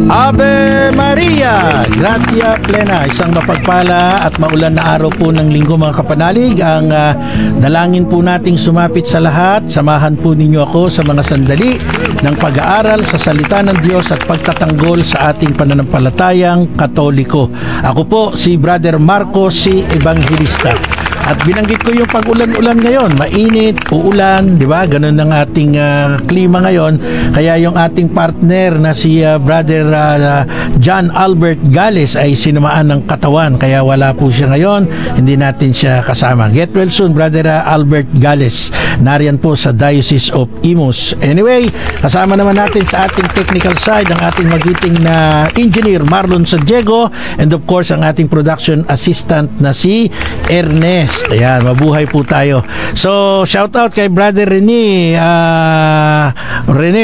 Ave Maria, Gratia Plena. Isang mapagpala at maulan na araw po ng linggo mga kapanalig. Ang dalangin po nating sumapit sa lahat. Samahan po ninyo ako sa mga sandali ng pag-aaral sa salita ng Diyos at pagtatanggol sa ating pananampalatayang Katoliko. Ako po si Brother Marco C. Evangelista. At binanggit ko yung pag-ulan-ulan ngayon, mainit, uulan, di ba? Ganun ang ating klima ngayon. Kaya yung ating partner na si Brother John Albert Gales ay sinamaan ng katawan. Kaya wala po siya ngayon, hindi natin siya kasama. Get well soon, Brother Albert Gales. Nariyan po sa Diocese of Imus. Anyway, kasama naman natin sa ating technical side ang ating magiting na engineer Marlon Santiago, and of course ang ating production assistant na si Ernest. Ayan, mabuhay po tayo. So, shout out kay Brother Rene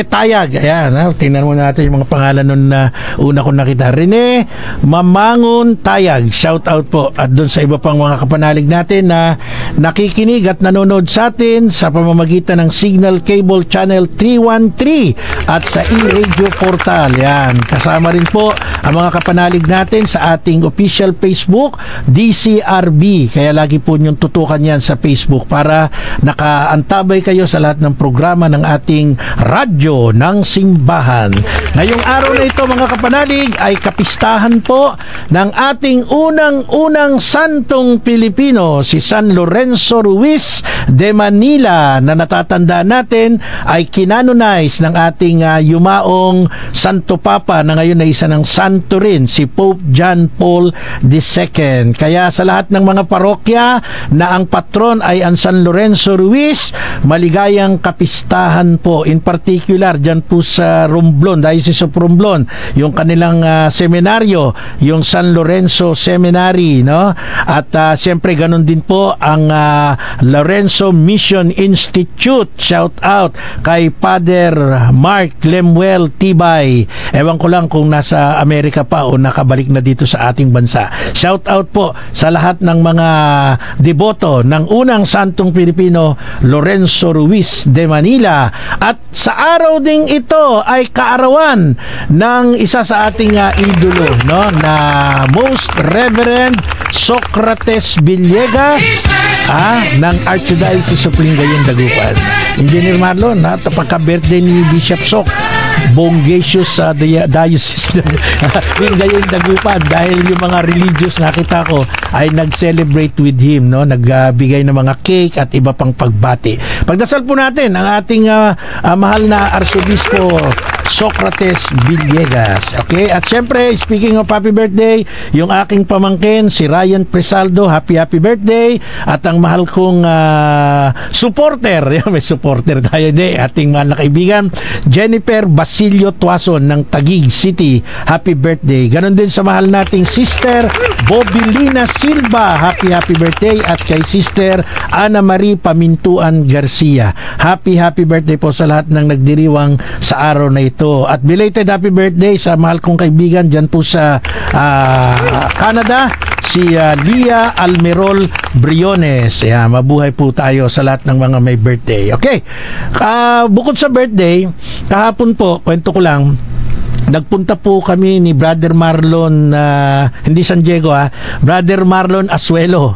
Tayag. Ayan, tingnan mo natin yung mga pangalan nun na una ko nakita. Rene Mamangon Tayag. Shout out po. At doon sa iba pang mga kapanalig natin na nakikinig at nanonood sa atin sa pamamagitan ng Signal Cable Channel 313 at sa e-radio portal. Ayan, kasama rin po ang mga kapanalig natin sa ating official Facebook, DCRB. Kaya lagi po yung tutukan yan sa Facebook para nakaantabay kayo sa lahat ng programa ng ating radyo ng simbahan. Ngayong araw na ito mga kapanalig ay kapistahan po ng ating unang-unang santong Pilipino, si San Lorenzo Ruiz de Manila, na natatanda natin ay kinanonize ng ating yumaong Santo Papa na ngayon ay isa ng santo rin, si Pope John Paul II. Kaya sa lahat ng mga parokya na ang patron ay ang San Lorenzo Ruiz, maligayang kapistahan po. In particular, dyan po sa Romblon, Diocese of Romblon, yung kanilang seminaryo, yung San Lorenzo Seminary, no? At siyempre, ganun din po ang Lorenzo Mission Institute. Shout out kay Father Mark Lemuel Tibay. Ewan ko lang kung nasa Amerika pa o nakabalik na dito sa ating bansa. Shout out po sa lahat ng mga deboto ng unang santong Pilipino, Lorenzo Ruiz de Manila. At sa araw ding ito ay kaarawan ng isa sa ating idolo, no, na Most Reverend Socrates Villegas ng Archdiocese of Lingayen, Dagupan. Engineer Marlon, pagka-birthday ni Bishop Soc Bongasius sa Diocese ng Lingayen, Dagupan, dahil yung mga religious nakita ko ay nag-celebrate with him, no? Nagbigay ng mga cake at iba pang pagbati. Pagdasal po natin ang ating mahal na Arsobispo Socrates Villegas. Okay? At syempre, speaking of happy birthday, yung aking pamangkin, si Ryan Presaldo, happy birthday. At ang mahal kong supporter, may supporter tayo din, ating mahal na kaibigan, Jennifer Basilio Tuason ng Taguig City, happy birthday. Ganon din sa mahal nating sister, Bobilina Silva, happy birthday. At kay sister Ana Marie Pamintuan Garcia, happy birthday po sa lahat ng nagdiriwang sa araw na ito. At belated happy birthday sa mahal kong kaibigan dyan po sa Canada, si Lia Almerol Briones. Mabuhay po tayo sa lahat ng mga may birthday. Okay, bukod sa birthday, kahapon po, kwento ko lang, nagpunta po kami ni Brother Marlon, hindi San Diego, Brother Marlon Asuelo,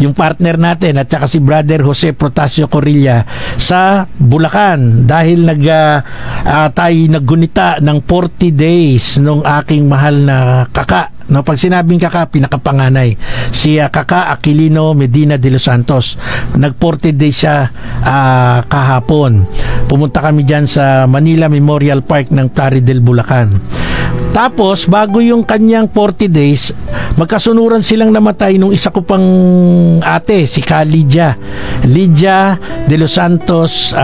yung partner natin, at saka si Brother Jose Protasio Corilla sa Bulacan, dahil tayo naggunita ng 40 days nung aking mahal na kaka. No, pag sinabing kaka, pinakapanganay, si kaka Aquilino Medina de los Santos. Nag 40 days siya kahapon. Pumunta kami dyan sa Manila Memorial Park ng Plaridel, Bulacan. Tapos, bago yung kanyang 40 days, magkasunuran silang namatay nung isa ko pang ate, si Lydia de los Santos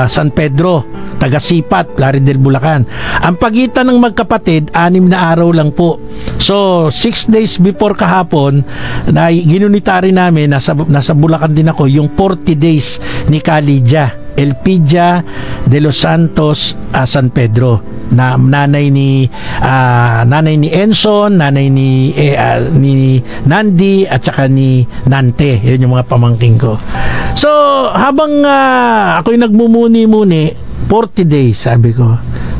San Pedro, taga Sipat, Plaridel, Bulacan. Ang pagitan ng magkapatid, 6 na araw lang po. So, 6 days before kahapon, na ginunitari namin, nasa Bulacan din ako, yung 40 days ni Lydia Elpidia de los Santos San Pedro, na nanay ni Enson, nanay ni Nandi at saka ni Nante. Yun yung mga pamangking ko. So habang ako'y nagmumuni-muni, 40 days, sabi ko,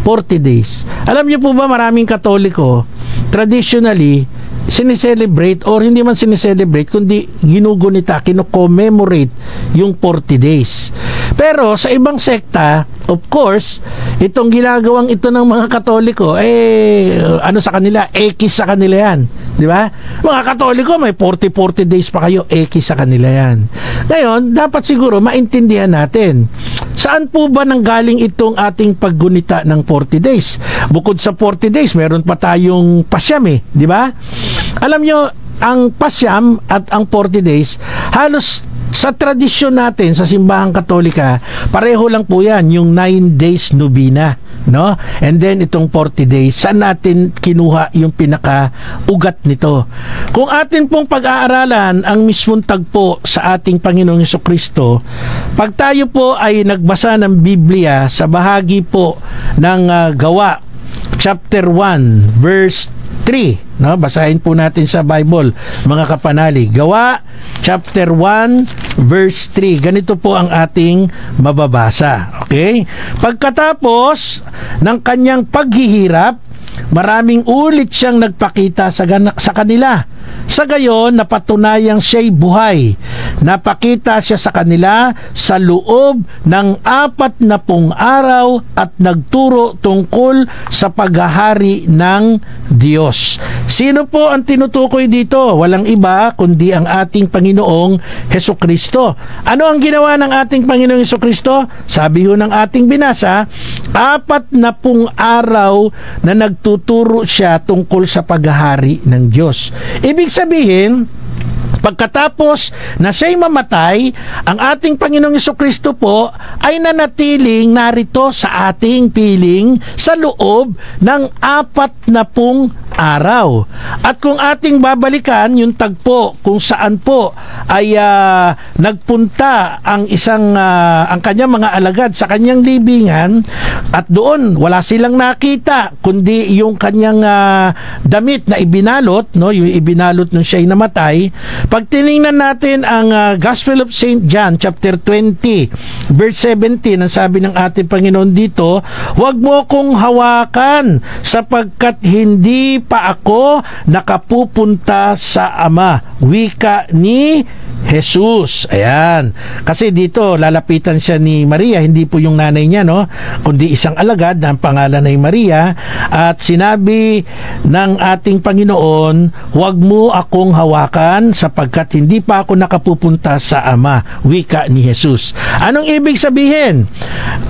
40 days. Alam niyo po ba, maraming Katoliko, traditionally, sineselebrate or hindi man sineselebrate kundi ginugunita, kino-commemorate yung 40 days. Pero sa ibang sekta, of course, itong ginagawang ito ng mga Katoliko, ano sa kanila, ekis sa kanila yan. Di ba? Mga Katoliko, may 40 days pa kayo, ekis sa kanila yan. Ngayon, dapat siguro maintindihan natin, saan po ba nanggaling itong ating paggunita ng 40 days? Bukod sa 40 days, meron pa tayong pasyam di ba? Alam nyo, ang pasyam at ang 40 days, halos sa tradisyon natin sa simbahang Katolika, pareho lang po yan, yung 9 days nobina, no? And then itong 40 days, saan natin kinuha yung pinaka-ugat nito? Kung atin pong pag-aaralan ang mismong tagpo sa ating Panginoong Hesukristo, pag tayo po ay nagbasa ng Biblia sa bahagi po ng Gawa, chapter 1, verse 3, no? Basahin po natin sa Bible, mga kapanalig. Gawa chapter 1 verse 3. Ganito po ang ating mababasa. Okay? Pagkatapos ng kanyang paghihirap, maraming ulit siyang nagpakita sa kanila. Sa gayon, napatunayang siya'y buhay. Napakita siya sa kanila sa loob ng 40 araw at nagturo tungkol sa paghahari ng Diyos. Sino po ang tinutukoy dito? Walang iba kundi ang ating Panginoong Hesukristo. Ano ang ginawa ng ating Panginoong Hesukristo? Sabi ho ng ating binasa, 40 araw na nagtuturo siya tungkol sa paghahari ng Diyos. Ibig sabihin, pagkatapos na siya'y mamatay, ang ating Panginoong Hesukristo po ay nanatiling narito sa ating piling sa loob ng 40 araw. At kung ating babalikan yung tagpo kung saan po ay nagpunta ang ang kanyang mga alagad sa kanyang libingan, at doon wala silang nakita kundi yung kanyang damit na ibinalot, no, yung ibinalot nung siya'y namatay. Pag tiningnan natin ang Gospel of St. John chapter 20 verse 17, ang sabi ng ating Panginoon dito, "Huwag mo kong hawakan sapagkat hindi pa ako nakapupunta sa Ama," wika ni Jesus. Ayan. Kasi dito, lalapitan siya ni Maria, hindi po yung nanay niya, no? Kundi isang alagad na ang pangalan ay Maria. At sinabi ng ating Panginoon, "Huwag mo akong hawakan sapagkat hindi pa ako nakapupunta sa Ama," wika ni Jesus. Anong ibig sabihin?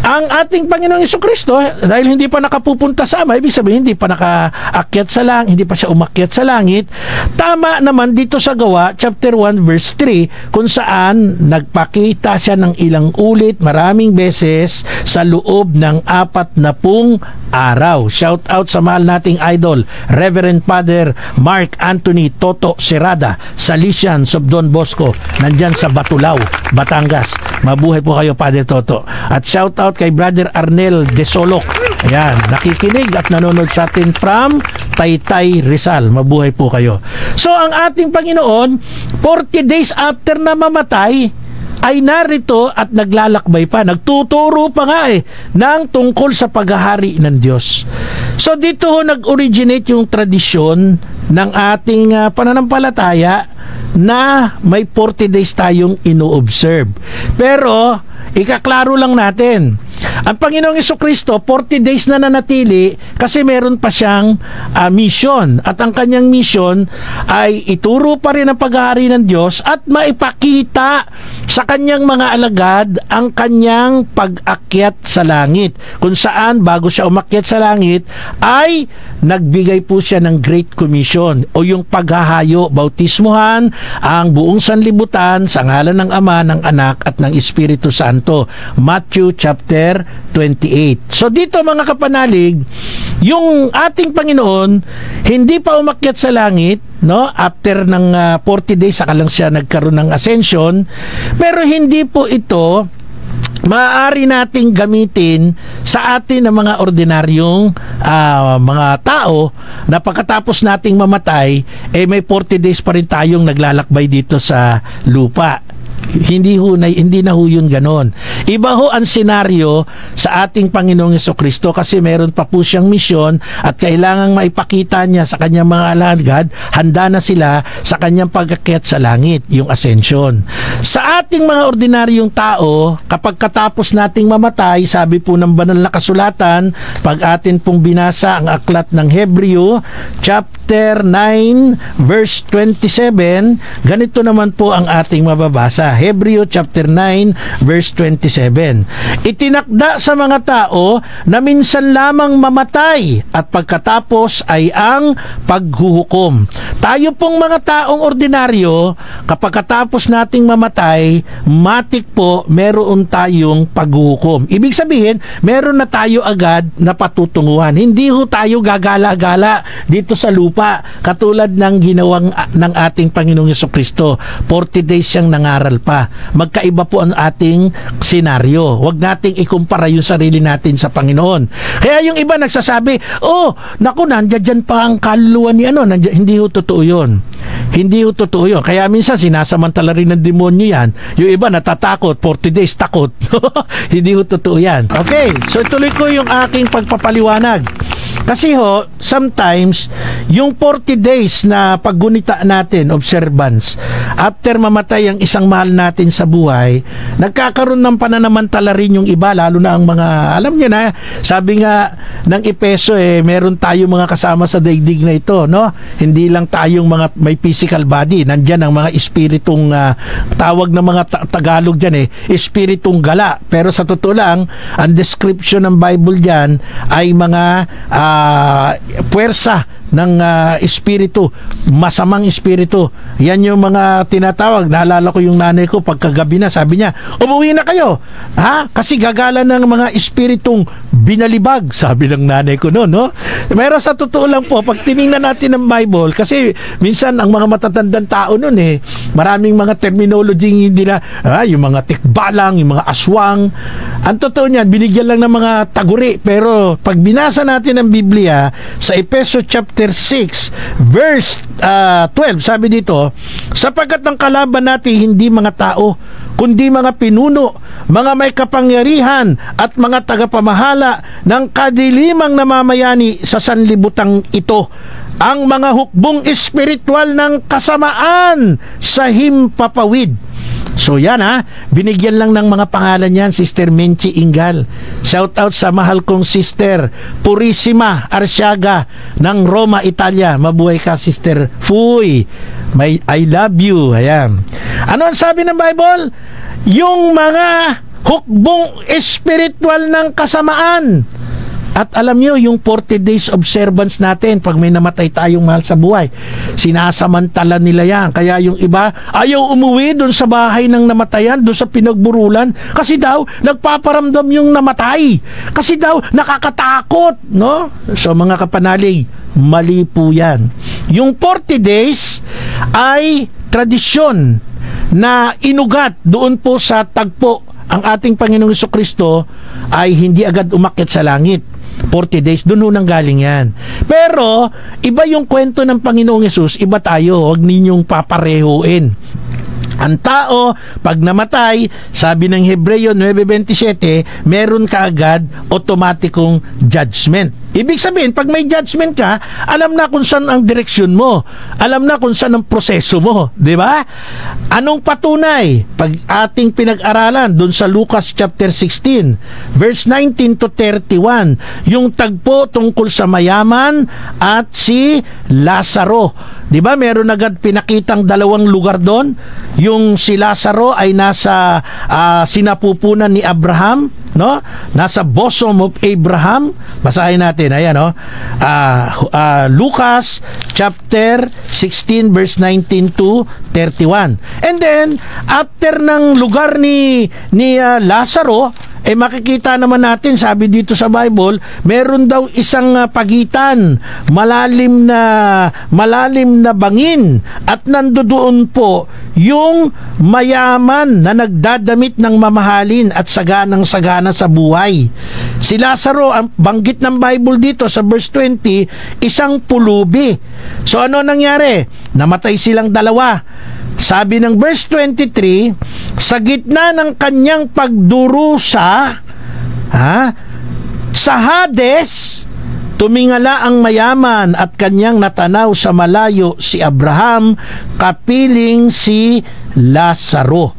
Ang ating Panginoong Hesukristo, dahil hindi pa nakapupunta sa Ama, ibig sabihin hindi pa nakaakyat sa langit, hindi pa siya umakyat sa langit. Tama naman dito sa Gawa, chapter 1, verse 3, kung saan nagpakita siya ng ilang ulit, maraming beses, sa loob ng 40 araw. Shout out sa mahal nating idol, Reverend Father Mark Anthony Toto Serrada, Salesians of Don Bosco, nandyan sa Batulao, Batangas. Mabuhay po kayo, Father Toto. At shout out kay Brother Arnel De Solok. Ayan, nakikinig at nanonood sa atin from Taytay, Rizal. Mabuhay po kayo. So, ang ating Panginoon, 40 days after na mamatay, ay narito at naglalakbay pa. Nagtuturo pa nga ng tungkol sa paghahari ng Diyos. So, dito ho nag-originate yung tradisyon ng ating pananampalataya na may 40 days tayong ino-observe. Pero, ikaklaro lang natin, ang Panginoong Hesukristo 40 days na nanatili kasi meron pa siyang mission, at ang kanyang mission ay ituro pa rin ang paghahari ng Diyos at maipakita sa kanyang mga alagad ang kanyang pag-akyat sa langit, kung saan bago siya umakyat sa langit ay nagbigay po siya ng Great Commission o yung paghahayo, bautismuhan ang buong sanlibutan sa ngalan ng Ama, ng Anak at ng Espiritu Santo. Matthew chapter 28. So dito mga kapanalig, yung ating Panginoon hindi pa umakyat sa langit, no? After ng 40 days saka lang siya nagkaroon ng ascension, pero hindi po ito maaari nating gamitin sa atin ng mga ordinaryong mga tao na pagkatapos nating mamatay, may 40 days pa rin tayong naglalakbay dito sa lupa. Hindi na ho yun ganon. Iba ho ang senaryo sa ating Panginoong Jesucristo kasi meron pa po siyang misyon at kailangang maipakita niya sa kanyang mga alagad, handa na sila sa kanyang pag-akyat sa langit, yung ascension. Sa ating mga ordinaryong tao, kapag katapos nating mamatay, sabi po ng banal na kasulatan, pag atin pong binasa ang aklat ng Hebreo, chapter 9, verse 27, ganito naman po ang ating mababasa. Hebreo chapter 9 verse 27. Itinakda sa mga tao na minsan lamang mamatay at pagkatapos ay ang paghuhukom. Tayo pong mga taong ordinaryo, kapag katapos nating mamatay, matik po meron tayong paghuhukom. Ibig sabihin, meron na tayo agad na patutunguhan. Hindi ho tayo gagala-gala dito sa lupa katulad ng ginawang ng ating Panginoong Jesucristo. 40 days siyang nangaral pa. Magkaiba po ang ating senaryo. Huwag nating ikumpara yung sarili natin sa Panginoon. Kaya yung iba nagsasabi, oh, naku, nandiyan pa ang kaluluwa ni ano. Hindi ho totoo yun. Hindi ho totoo yun. Kaya minsan sinasamantala rin ng demonyo yan. Yung iba natatakot, 40 days takot. Hindi ho totoo yan. Okay, so tuloy ko yung aking pagpapaliwanag. Kasi ho, sometimes, yung 40 days na paggunita natin, observance, after mamatay ang isang mahal natin sa buhay, nagkakaroon ng pananamantala rin yung iba, lalo na ang mga, alam niyo na, sabi nga ng Epeso, meron tayong mga kasama sa daigdig na ito, no? Hindi lang tayong mga may physical body, nandyan ang mga espiritong, tawag ng mga Tagalog dyan, espiritong gala. Pero sa totoo lang, ang description ng Bible dyan ay mga puwersa ng espiritu, masamang espiritu. Yan yung mga tinatawag. Naalala ko yung nanay ko pagkagabi na, sabi niya, umuwi na kayo, ha? Kasi gagala ng mga espiritong binalibag, sabi ng nanay ko noon, no? Pero sa totoo lang po, pag tiningnan natin ng Bible, kasi minsan ang mga matatandang tao noon maraming mga terminology hindi na, yung mga tikbalang, yung mga aswang. Ang totoo niyan, binigyan lang ng mga taguri. Pero pag binasa natin ang Biblia sa Efeso chapter 6 verse 12, sabi dito, sapagkat ang kalaban natin hindi mga tao, kundi mga pinuno, mga may kapangyarihan at mga tagapamahala ng kadilimang namamayani sa sanlibutang ito, ang mga hukbong espiritual ng kasamaan sa himpapawid. So yan binigyan lang ng mga pangalan yan, Sister Menchi Ingal. Shout out sa mahal kong Sister Purissima Arsiaga ng Roma, Italia. Mabuhay ka, Sister Fuy. I love you. Ayan. Ano ang sabi ng Bible? Yung mga hukbong espiritual ng kasamaan. At alam nyo, yung 40 days observance natin, pag may namatay tayong mahal sa buhay, sinasamantala nila yan. Kaya yung iba, ayaw umuwi doon sa bahay ng namatayan, doon sa pinagburulan, kasi daw, nagpaparamdam yung namatay. Kasi daw, nakakatakot, no? So, mga kapanalig, mali po yan. Yung 40 days ay tradisyon na inugat doon po sa tagpo. Ang ating Panginoong Jesucristo ay hindi agad umakyat sa langit. 40 days, doon nang galing yan. Pero, iba yung kwento ng Panginoong Yesus, iba tayo, huwag ninyong paparehuin. Ang tao, pag namatay, sabi ng Hebreo 9:27, meron kaagad automatikong judgment. Ibig sabihin, pag may judgment ka, alam na kung saan ang direksyon mo. Alam na kung saan ang proseso mo. Di ba? Anong patunay? Pag ating pinag-aralan doon sa Lucas chapter 16, verse 19 to 31, yung tagpo tungkol sa mayaman at si Lazaro. Di ba? Meron agad pinakitang dalawang lugar doon. Yung si Lazaro ay nasa sinapupunan ni Abraham, no? Nasa bosom of Abraham. Basahin natin, ayan, no? Lucas chapter 16 verse 19 to 31. And then after ng lugar ni Lazaro, makikita naman natin, sabi dito sa Bible, meron daw isang pagitan, malalim na bangin, at nandoon po yung mayaman na nagdadamit ng mamahalin at saganang-sagana sa buhay. Si Lazaro, ang banggit ng Bible dito sa verse 20, isang pulubi. So ano nangyari? Namatay silang dalawa. Sabi ng verse 23, sa gitna ng kanyang pagdurusa, sa Hades, tumingala ang mayaman at kanyang natanaw sa malayo si Abraham, kapiling si Lazaro.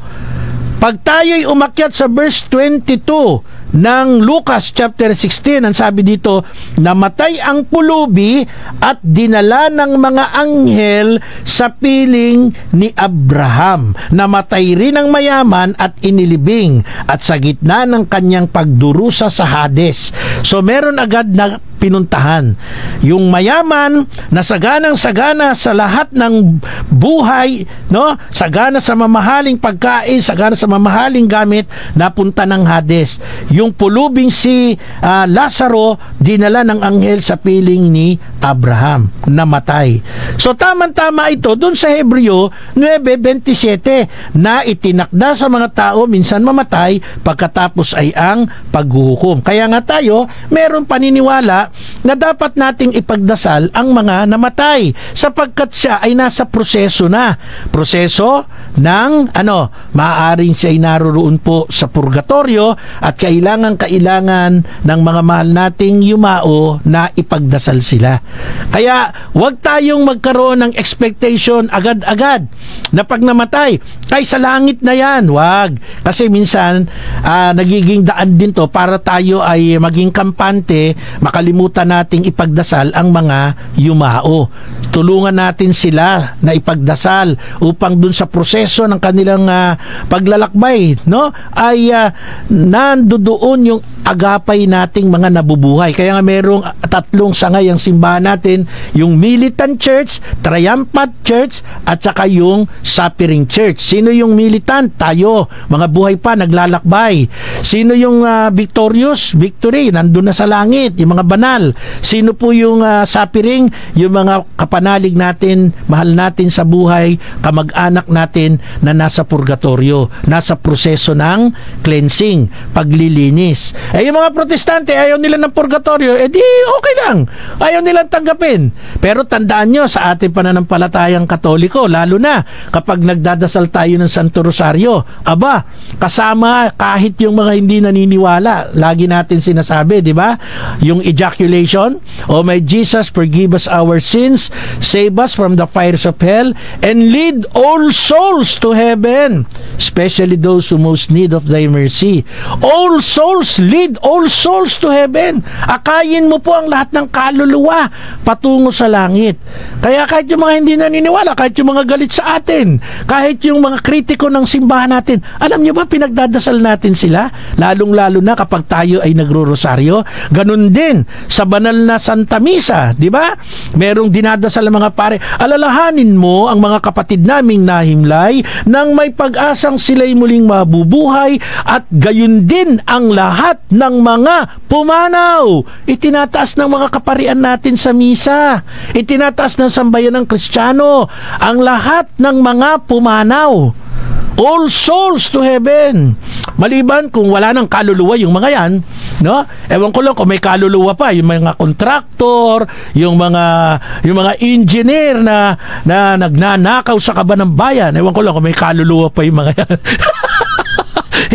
Pag tayo'y umakyat sa verse 22 ng Lucas chapter 16, ang sabi dito, namatay ang pulubi at dinala ng mga anghel sa piling ni Abraham. Namatay rin ang mayaman at inilibing at sa gitna ng kanyang pagdurusa sa Hades. So meron agad na pinuntahan. Yung mayaman na saganang-sagana sa lahat ng buhay, no? Sagana sa mamahaling pagkain, sagana sa mamahaling gamit, napunta ng Hades. Yung pulubing si Lazaro, dinala ng anghel sa piling ni Abraham, namatay. So tama-tama ito dun sa Hebreo 9:27 na itinakda sa mga tao minsan mamatay, pagkatapos ay ang paghuhukom. Kaya nga tayo meron paniniwala na dapat nating ipagdasal ang mga namatay sapagkat siya ay nasa proseso na. Proseso ng maaaring siya ay naroon po sa purgatorio at kailangan ng mga mahal nating yumao na ipagdasal sila. Kaya huwag tayong magkaroon ng expectation agad-agad na pag namatay ay sa langit na yan. Wag. Kasi minsan nagiging daan din to para tayo ay maging kampante, makalimutan nating ipagdasal ang mga yumao. Tulungan natin sila na ipagdasal upang dun sa proseso ng kanilang paglalakbay, no, ay nandoon yung agapay nating mga nabubuhay. Kaya nga merong tatlong sangay ang simbahan natin, yung militant church, triumphant church, at saka yung suffering church. Sino yung militant? Tayo, mga buhay pa, naglalakbay. Sino yung victorious? Victory, nandun na sa langit, yung mga banal. Sino po yung suffering? Yung mga kapanalig natin, mahal natin sa buhay, kamag-anak natin na nasa purgatorio, nasa proseso ng cleansing, paglilinis. Yung mga protestante, ayaw nila ng purgatorio, di okay lang. Ayaw nilang tanggapin. Pero tandaan nyo, sa ating pananampalatayang Katoliko, lalo na kapag nagdadasal tayo ng Santo Rosario, kasama kahit yung mga hindi naniniwala, lagi natin sinasabi, di ba? Yung ejaculation, "O my Jesus, forgive us our sins, save us from the fires of hell, and lead all souls to heaven, especially those who most need of thy mercy." All souls, lead all souls to heaven. Akayin mo po ang lahat ng kaluluwa patungo sa langit. Kaya kahit yung mga hindi naniniwala, kahit yung mga galit sa atin, kahit yung mga kritiko ng simbahan natin, alam nyo ba, pinagdadasal natin sila, lalong-lalo na kapag tayo ay nagro-rosaryo. Ganun din sa banal na Santa Misa, di ba? Merong dinadasal ng mga pare, alalahanin mo ang mga kapatid naming nahimlay nang may pag-asang sila'y muling mabubuhay, at gayon din ang lahat ng mga pumanaw. Itinataas ng mga kaparian natin sa misa, itinataas ng sambayan ng Kristiyano ang lahat ng mga pumanaw. All souls to heaven. Maliban kung wala ng kaluluwa yung mga yan, no? Ewan ko lang kung may kaluluwa pa, yung mga kontraktor, yung mga engineer na nagnanakaw sa kaban ng bayan. Ewan ko lang kung may kaluluwa pa yung mga yan.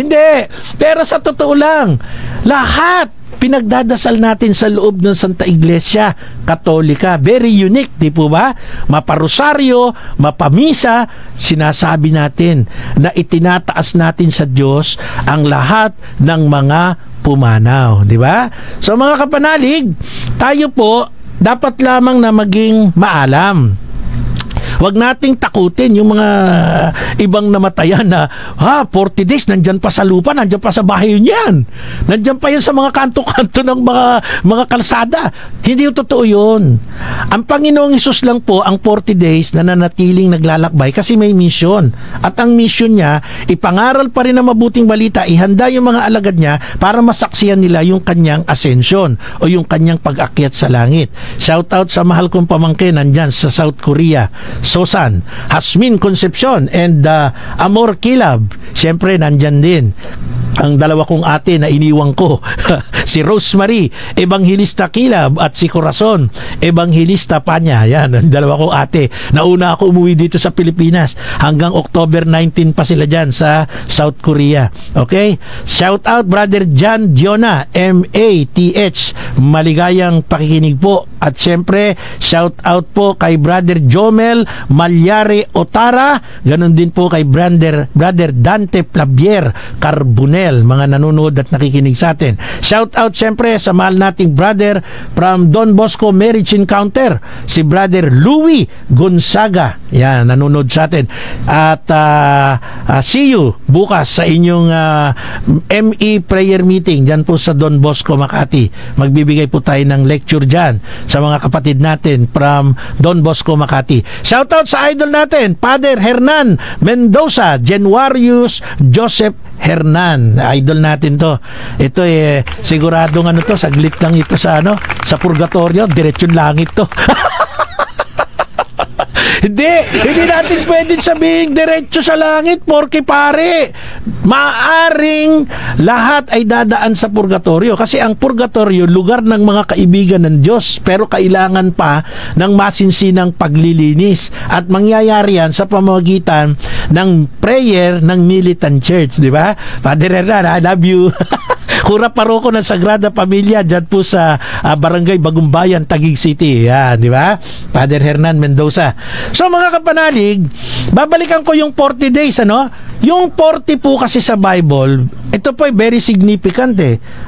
Hindi. Pero sa totoo lang, lahat pinagdadasal natin sa loob ng Santa Iglesia Katolika. Very unique, di po ba? Maparosaryo, mapamisa, sinasabi natin na itinataas natin sa Diyos ang lahat ng mga pumanaw, di ba? So mga kapanalig, tayo po dapat lamang na maging maalam. Huwag nating takutin yung mga ibang namatayan na 40 days nandyan pa sa lupa, nandyan pa sa bahay niyan, nandyan pa yan sa mga kanto-kanto ng mga kalsada. Hindi yung totoo yun. Ang Panginoong Hesus lang po ang 40 days na nanatiling naglalakbay kasi may mission. At ang mission niya, ipangaral pa rin ang mabuting balita, ihanda yung mga alagad niya para masaksiyan nila yung kanyang ascension o yung kanyang pag-akyat sa langit. Shout out sa mahal kong pamangkin nandyan sa South Korea, Sosan, Hasmin Concepcion, and Amor Kilab, syempre nandyan din. ang dalawa kong ate na iniwang ko, si Rosemary Evangelista Kilab at si Corazon Evangelista Panya. Yan, ang dalawa kong ate. Nauna ako umuwi dito sa Pilipinas. Hanggang October 19 pa sila dyan sa South Korea. Okay? Shout out Brother John Diona, MATH. Maligayang pakikinig po. At syempre, shout out po kay Brother Jomel Malyare Otara. Ganon din po kay Brother Dante Plavier Carbonel, mga nanonood at nakikinig sa atin. Shout out syempre sa mahal nating brother from Don Bosco Marriage Encounter, si Brother Louis Gonzaga. Yan, nanonood sa atin. At see you bukas sa inyong ME prayer meeting dyan po sa Don Bosco, Makati. Magbibigay po tayo ng lecture dyan sa mga kapatid natin from Don Bosco, Makati. Shout out sa idol natin, Father Hernan Mendoza, Januarius Joseph Hernan. Idol natin to. Ito siguradong to, saglit lang ito sa sa purgatorio, diretsyon langit to. Hindi natin pwedeng sabihin diretso sa langit, porke pare, maaring lahat ay dadaan sa purgatorio, kasi ang purgatorio lugar ng mga kaibigan ng Diyos, pero kailangan pa ng masinsinang paglilinis, at mangyayari yan sa pamamagitan ng prayer ng militant church, di ba? Father Hernan, I love you. Kura paroko ng Sagrada Familia dyan po sa Barangay Bagumbayan, Taguig City. Yan, di ba? Father Hernan Mendoza. So mga kapanalig, babalikan ko yung 40 days, Yung 40 po kasi sa Bible, ito po ay very significant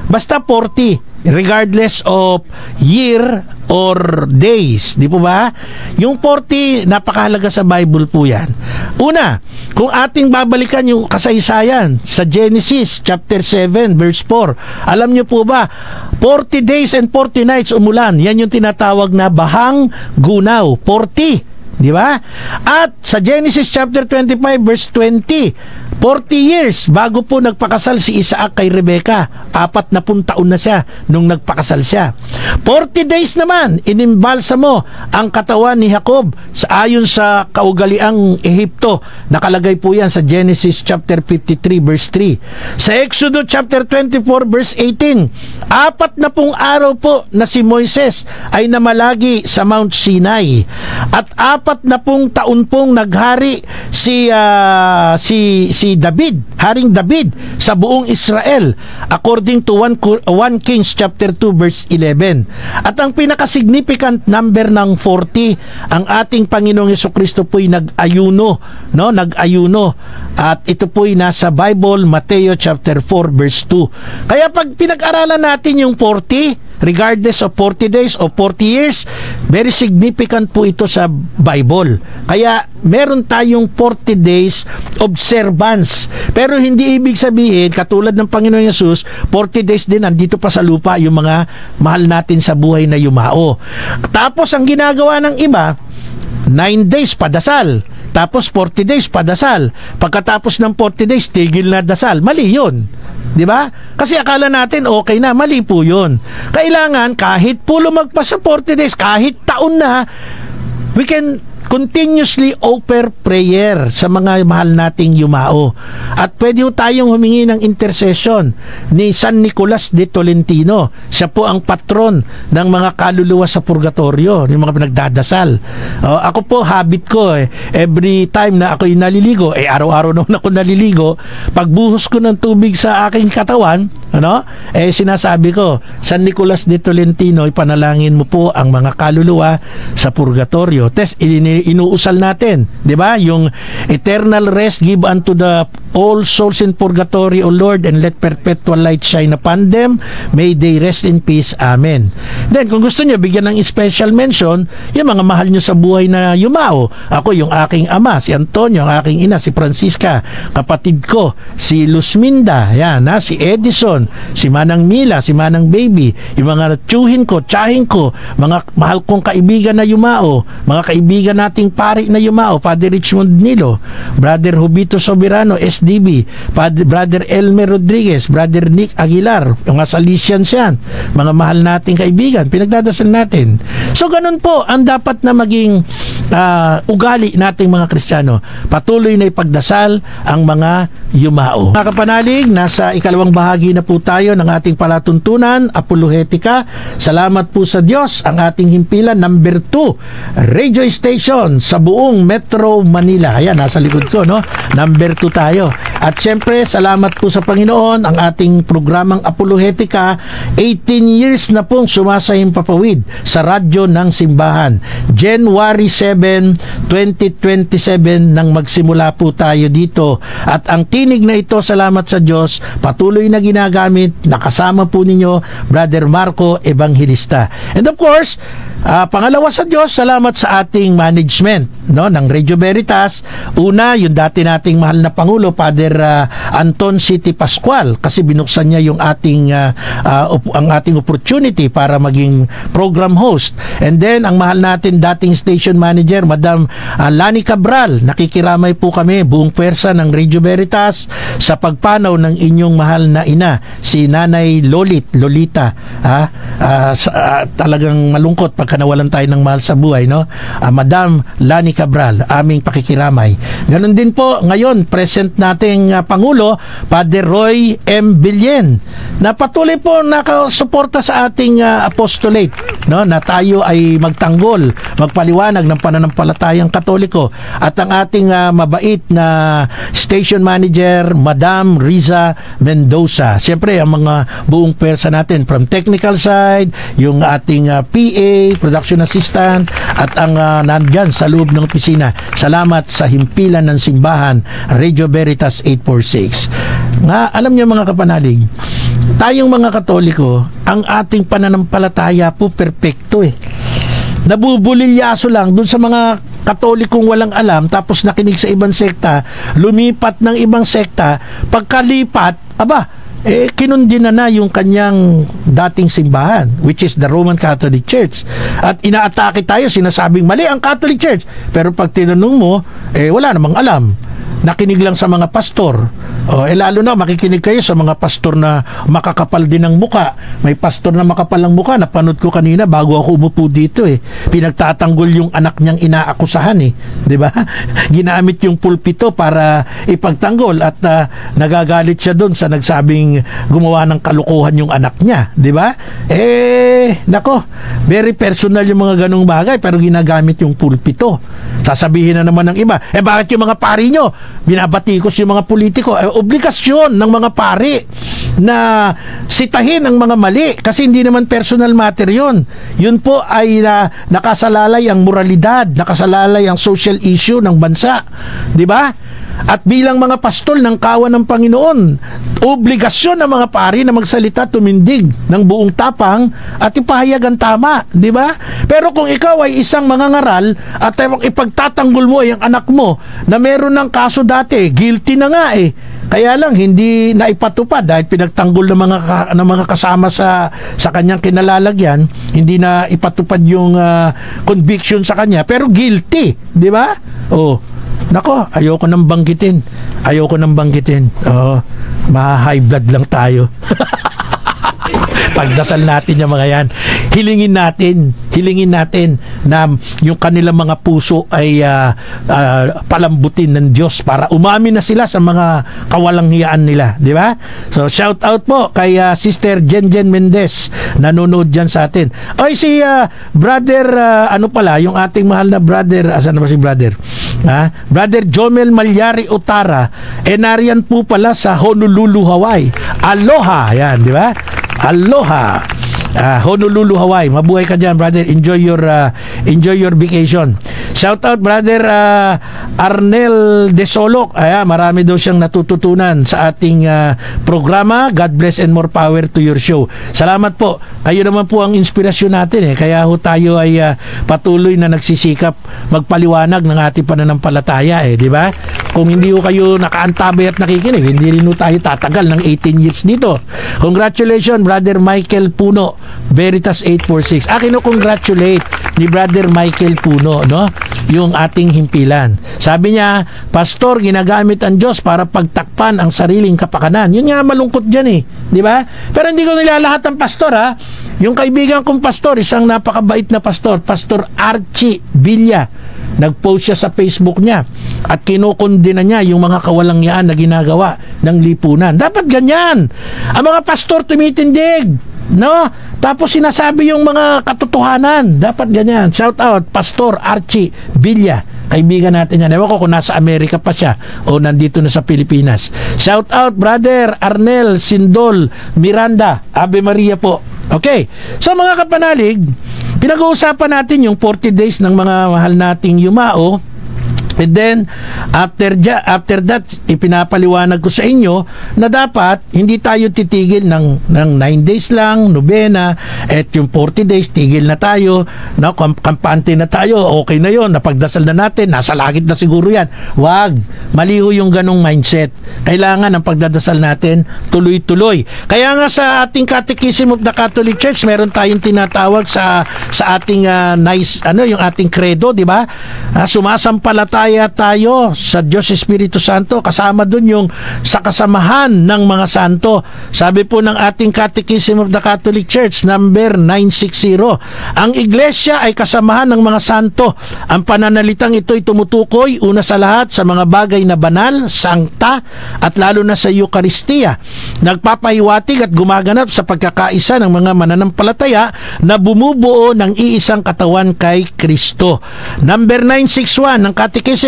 Basta 40, regardless of year or days, di po ba? Yung 40, napakahalaga sa Bible po yan. Una, kung ating babalikan yung kasaysayan sa Genesis chapter 7 verse 4, alam nyo po ba, 40 days and 40 nights umulan. Yan yung tinatawag na bahang gunaw, 40. Di ba? At sa Genesis chapter 25 verse 20, 40 years bago po nagpakasal si Isaac kay Rebecca. 40 taon na siya nung nagpakasal siya. 40 days naman inimbalsa mo ang katawan ni Jacob ayon sa kaugaliang Ehipto. Nakalagay po yan sa Genesis chapter 53 verse 3. Sa Exodus chapter 24 verse 18, 40 araw po na si Moises ay namalagi sa Mount Sinai. At 40 taon pong naghari si David, Haring David sa buong Israel, according to 1 Kings chapter 2 verse 11. At ang pinaka-significant number ng 40, ang ating Panginoong Jesucristo po'y nag-ayuno, nag-ayuno. At ito po'y nasa Bible, Mateo chapter 4 verse 2. Kaya pag pinag-aralan natin yung 40, regardless of 40 days o 40 years, very significant po ito sa Bible. Kaya meron tayong 40 days observance. Pero hindi ibig sabihin, katulad ng Panginoon Yesus, 40 days din andito pa sa lupa yung mga mahal natin sa buhay na yumao. Tapos ang ginagawa ng iba, 9 days padasal, tapos 40 days padasal. Pagkatapos ng 40 days, tigil na dasal. Mali yun. Di ba? Kasi akala natin okay na, mali po yun. Kailangan kahit po lumagpas sa 40 days, kahit taon na, we can continuously offer prayer sa mga mahal nating yumao. At pwede tayong humingi ng intercession ni San Nicolas de Tolentino. Siya po ang patron ng mga kaluluwa sa purgatorio, yung mga pinagdadasal. Ako po, habit ko every time na ako'y naliligo, araw-araw naman ako naliligo, pagbuhos ko ng tubig sa aking katawan, sinasabi ko, San Nicolas de Tolentino, ipanalangin mo po ang mga kaluluwa sa purgatorio. Inuusal natin, di ba? Yung eternal rest give unto the all souls in purgatory, O Lord, and let perpetual light shine upon them. May they rest in peace. Amen. Then, kung gusto niyo bigyan ng special mention, yung mga mahal niyo sa buhay na yumao. Ako, yung aking ama, si Antonio, ang aking ina, si Francisca, kapatid ko, si Luzminda, yan, si Edison, si Manang Mila, si Manang Baby, yung mga tsuhin ko, tsahin ko, mga mahal kong kaibigan na yumao, mga kaibigan ating pari na yumao, Father Richmond Nilo, Brother Jubito Soberano, SDB, Brother Elmer Rodriguez, Brother Nick Aguilar, yung mga Salesians yan, mga mahal nating kaibigan, pinagdadasal natin. So ganun po ang dapat na maging ugali nating mga Kristiyano. Patuloy na ipagdasal ang mga yumao. Mga kapanalig, nasa ikalawang bahagi na po tayo ng ating palatuntunan, Apologetika. Salamat po sa Diyos, ang ating himpilan, number 2, radio station sa buong Metro Manila. Ayan, nasa likod ko, no? Number 2 tayo. At syempre, salamat po sa Panginoon, ang ating programang Apologetika, 18 years na pong sumasahimpapawid sa radyo ng simbahan. January 7, 2027 nang magsimula po tayo dito. At ang tinig na ito, salamat sa Diyos, patuloy na ginagamit, nakasama po ninyo, Brother Marco Evangelista. And of course, pangalawa sa Diyos, salamat sa ating management, no, ng Radio Veritas. Una, yung dati nating mahal na Pangulo, Father Anton City Pascual, kasi binuksan niya yung ating ang ating opportunity para maging program host. And then, ang mahal natin dating station manager, Madam Lani Cabral, nakikiramay po kami, buong pwersa ng Radio Veritas, sa pagpanaw ng inyong mahal na ina, si Nanay Lolita. Talagang malungkot pagka nawalan tayo ng mahal sa buhay, no? Madam Lani Cabral, aming pakikiramay. Ganon din po ngayon, present nating Pangulo, Father Roy M. Villen, na patuloy po nakasuporta sa ating apostolate, no? Na tayo ay magtanggol, magpaliwanag ng pananampalatayang Katoliko. At ang ating mabait na station manager, Madam Riza Mendoza. Siyempre, ang mga buong pwersa natin from technical side, yung ating PA, production assistant, at ang nandyan sa loob ng opisina. Salamat sa himpilan ng simbahan, Radio Veritas 846. Alam niyo mga kapanalig, tayong mga Katoliko, ang ating pananampalataya po perpekto eh. Nabubulilyaso lang dun sa mga Katolikong walang alam, tapos nakinig sa ibang sekta, lumipat ng ibang sekta, pagkalipat, kinundi na yung kanyang dating simbahan, which is the Roman Catholic Church. At inaatake tayo, sinasabing mali ang Catholic Church. Pero pag tinanong mo, wala namang alam. Nakinig lang sa mga pastor. Lalo na makikinig kayo sa mga pastor na makakapal din ang muka. May pastor na makapal ang muka, napanood ko kanina bago ako umupo dito pinagtatanggol yung anak niyang inaakusahan 'di ba? Ginamit yung pulpito para ipagtanggol at nagagalit siya doon sa nagsabing gumawa ng kalukuhan yung anak niya, 'di ba? Nako, very personal yung mga ganung bagay, pero ginagamit yung pulpito. Sasabihin na naman ng iba, bakit yung mga pari nyo binabatikos yung mga politiko? Obligasyon ng mga pari na sitahin ang mga mali, kasi hindi naman personal matter yun. Yun po ay nakasalalay ang moralidad, nakasalalay ang social issue ng bansa, di ba? At bilang mga pastol ng kawan ng Panginoon, obligasyon ng mga pari na magsalita, tumindig ng buong tapang at ipahayag ang tama, di ba? Pero kung ikaw ay isang mangangaral at ipagtatanggol mo ang anak mo na meron ng kaso dati, guilty na nga kaya lang hindi na ipatupad dahil pinagtanggol ng mga kasama sa kanyang kinalalagyan, hindi na ipatupad yung conviction sa kanya, pero guilty, di ba? Nako, ayoko nang banggitin. Ma-high blood lang tayo. Pagdasal natin yung mga yan. Hilingin natin na yung kanilang mga puso ay palambutin ng Diyos para umamin na sila sa mga kawalanghiyaan nila, di ba? So shout out po kay Sister Jenjen Mendez, nanonood dyan sa atin. Si brother yung ating mahal na brother, asan na ba si brother? Brother Jomel Malyari Utara, nariyan po pala sa Honolulu, Hawaii. Aloha, yan, di ba? Aloha, Honolulu, Hawaii. Mabuhay ka dyan, brother. Enjoy your vacation. Shout out, brother Arnel De Solok. Marami daw siyang natututunan sa ating programa. God bless and more power to your show. Salamat po. Kayo naman po ang inspirasyon natin Kaya tayo ay patuloy na nagsisikap magpaliwanag ng ating pananampalataya di ba? Kung hindi kayo nakaantabay at nakikinig, hindi rin tayo tatagal ng 18 years dito. Congratulations, brother Michael Puno, Veritas 846. Congratulate ni brother Michael Puno, no? yung ating himpilan. Sabi niya, Pastor, ginagamit ang Diyos para pagtakpan ang sariling kapakanan. Yun nga malungkot dyan eh, di ba? Pero hindi ko nilalahat ang pastor ha. Yung kaibigan kong pastor, isang napakabait na pastor, Pastor Archie Villa. Nag-post siya sa Facebook niya at kinukundina niya yung mga kawalangyaan na ginagawa ng lipunan. Dapat ganyan. Ang mga pastor tumitindig, no? Tapos sinasabi yung mga katotohanan. Dapat ganyan. Shout out, Pastor Archie Villa. Kaibigan natin yan. Ewan ko kung nasa Amerika pa siya o nandito na sa Pilipinas. Shout out, Brother Arnel Sindol Miranda. Ave Maria po. Okay. So mga kapanalig, pinag-uusapan natin yung 40 days ng mga mahal nating yumao. And then, after that, ipinapaliwanag ko sa inyo na dapat hindi tayo titigil ng 9 days lang, nobena, at yung 40 days, tigil na tayo, no, kampante na tayo, okay na yon, napagdasal na natin, nasa langit na siguro yan. Wag, maliho yung ganong mindset. Kailangan ang pagdadasal natin tuloy-tuloy. Kaya nga sa ating Catechism of the Catholic Church, meron tayong tinatawag sa ating yung ating credo, di ba? Sumasampalataya tayo sa Diyos Espiritu Santo, kasama dun yung sa kasamahan ng mga santo. Sabi po ng ating Catechism of the Catholic Church, number 960, ang iglesia ay kasamahan ng mga santo. Ang pananalitang ito ay tumutukoy una sa lahat sa mga bagay na banal, sangta, at lalo na sa Eucharistia. Nagpapahiwatig at gumaganap sa pagkakaisa ng mga mananampalataya na bumubuo ng iisang katawan kay Kristo. Number 961 ng Catechism,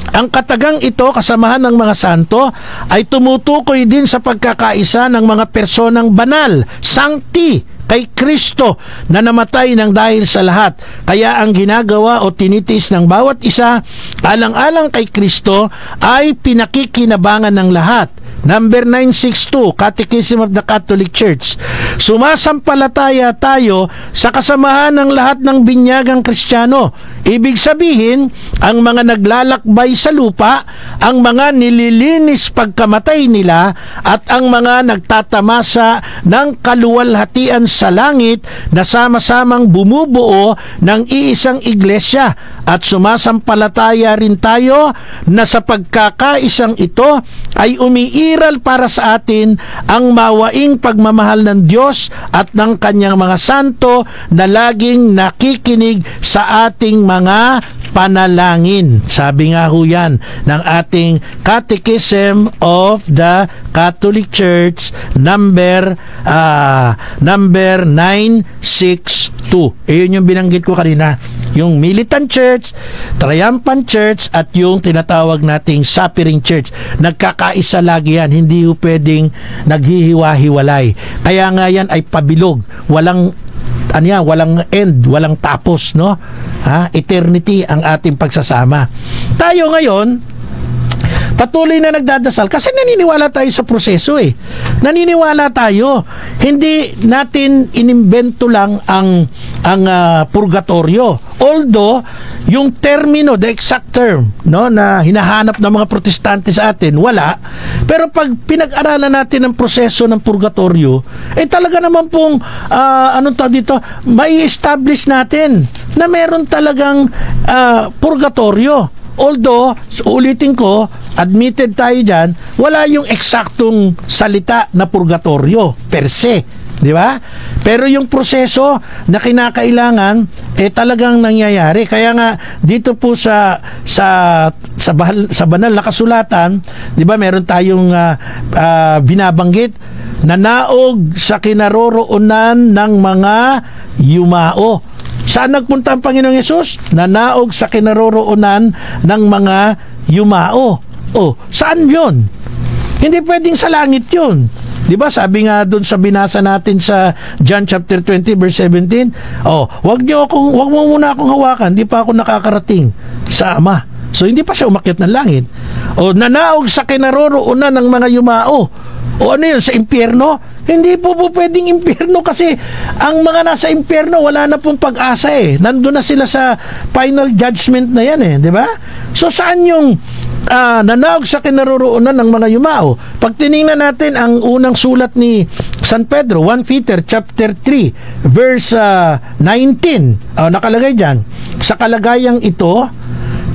ang katagang ito, kasamahan ng mga santo, ay tumutukoy din sa pagkakaisa ng mga personang banal, sancti, kay Kristo na namatay ng dahil sa lahat. Kaya ang ginagawa o tinitiis ng bawat isa alang-alang kay Kristo ay pinakikinabangan ng lahat. Number 962, Catechism of the Catholic Church. Sumasampalataya tayo sa kasamahan ng lahat ng binyagang Kristiyano. Ibig sabihin, ang mga naglalakbay sa lupa, ang mga nililinis pagkamatay nila, at ang mga nagtatamasa ng kaluwalhatian sa langit na sama-samang bumubuo ng iisang iglesia. At sumasampalataya rin tayo na sa pagkakaisang ito ay umiiral para sa atin ang mawaing pagmamahal ng Diyos at ng kanyang mga santo na laging nakikinig sa ating mga panalangin. Sabi nga ho yan ng ating Catechism of the Catholic Church, number 962. Iyon yung binanggit ko kanina. Yung Militant Church, Triumphant Church, at yung tinatawag nating Suffering Church. Nagkakaisa lagi yan. Hindi ho pwedeng naghihiwa-hiwalay. Kaya nga yan ay pabilog. Walang end, walang tapos, no? Eternity ang ating pagsasama. Tayo ngayon, patuloy na nagdadasal kasi naniniwala tayo sa proseso eh. Naniniwala tayo. Hindi natin inimbento lang ang purgatorio. Although yung termino, the exact term, no, na hinahanap ng mga protestante sa atin, wala. Pero pag pinag-aralan natin ang proseso ng purgatorio, talaga naman pong mai-establish natin na meron talagang purgatorio. Although, ulitin ko, admitted tayo dyan, wala yung eksaktong salita na purgatorio per se, di ba? Pero yung proseso na kinakailangan talagang nangyayari. Kaya nga dito po sa banal na kasulatan, di ba, meron tayong binabanggit na naog sa kinaroroonan ng mga yumao. Saan nagpunta ang Panginoong Yesus? Nanaog sa kinaroroonan ng mga yumao. Saan yun? Hindi pwedeng sa langit yun. Diba sabi nga doon sa binasa natin sa John chapter 20 verse 17, wag mo muna akong hawakan, hindi pa ako nakakarating sa Ama. So hindi pa siya umakyat ng langit. Nanaog sa kinaroroonan ng mga yumao. Ano yun, sa impyerno? Hindi po pwedeng impyerno kasi ang mga nasa impyerno wala na pong pag-asa eh. Nandun na sila sa final judgment na yan eh, di ba? So saan yung nanawag sa kinaroroonan ng mga yumao. Pag tiningnan natin ang unang sulat ni San Pedro, 1 Peter chapter 3 verse 19, nakalagay dyan, sa kalagayang ito,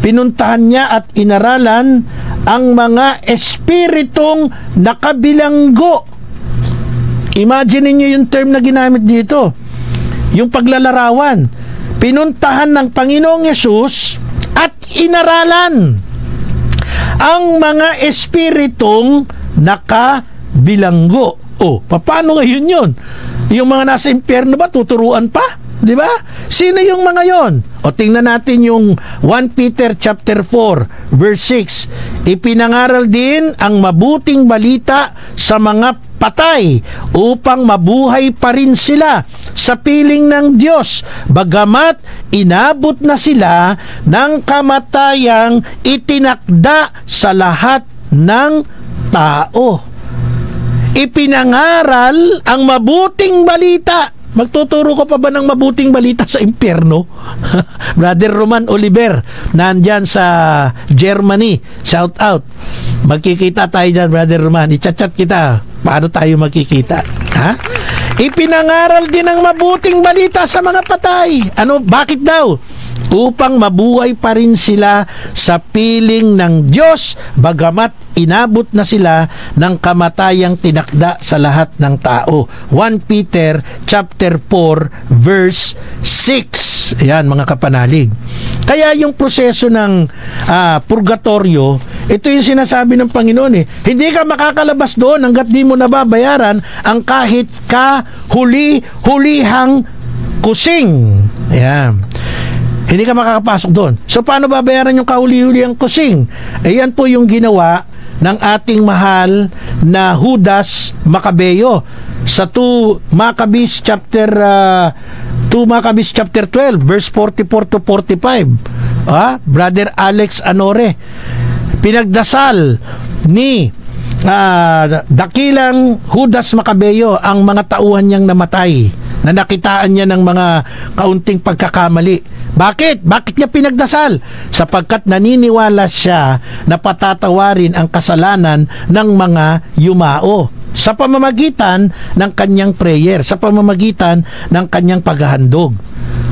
pinuntahan niya at inaralan ang mga espiritong nakabilanggo. Imagine niyo yung term na ginamit dito, yung paglalarawan. Pinuntahan ng Panginoong Yesus at inaralan ang mga espiritong nakabilanggo. Paano ngayon yun? Yung mga nasa impyerno ba, tuturuan pa? Di ba? Sino yung mga yon? Tingnan natin yung 1 Peter chapter 4 verse 6. Ipinangaral din ang mabuting balita sa mga patay upang mabuhay pa rin sila sa piling ng Diyos, bagamat inabot na sila ng kamatayang itinakda sa lahat ng tao. Ipinangaral ang mabuting balita. Magtuturo ko pa ba ng mabuting balita sa impyerno? Brother Roman Oliver, nandyan sa Germany. Shout out. Magkikita tayo dyan, Brother Roman. I-chat-chat kita. Paano tayo magkikita? Ha? Ipinangaral din ang mabuting balita sa mga patay. Bakit daw? Upang mabuhay pa rin sila sa piling ng Diyos, bagamat inabot na sila ng kamatayang tinakda sa lahat ng tao. 1 Peter chapter 4 verse 6. Ayan, mga kapanalig. Kaya yung proseso ng purgatorio, ito yung sinasabi ng Panginoon Hindi ka makakalabas doon hanggat di mo nababayaran ang kahit kahuli-hulihang kusing. Ayan. Hindi ka makakapasok doon. So, paano babayaran yung kahuli-huli ang kusing? Ayan po yung ginawa ng ating mahal na Judas Macabeo sa 2 Maccabees chapter 12 verse 44 to 45. Brother Alex Anore, pinagdasal ni dakilang Judas Macabeo ang mga tauhan niyang namatay, na nakitaan niya ng mga kaunting pagkakamali. Bakit? Bakit niya pinagdasal? Sapagkat naniniwala siya na patatawarin ang kasalanan ng mga yumao sa pamamagitan ng kanyang prayer, sa pamamagitan ng kanyang paghahandog.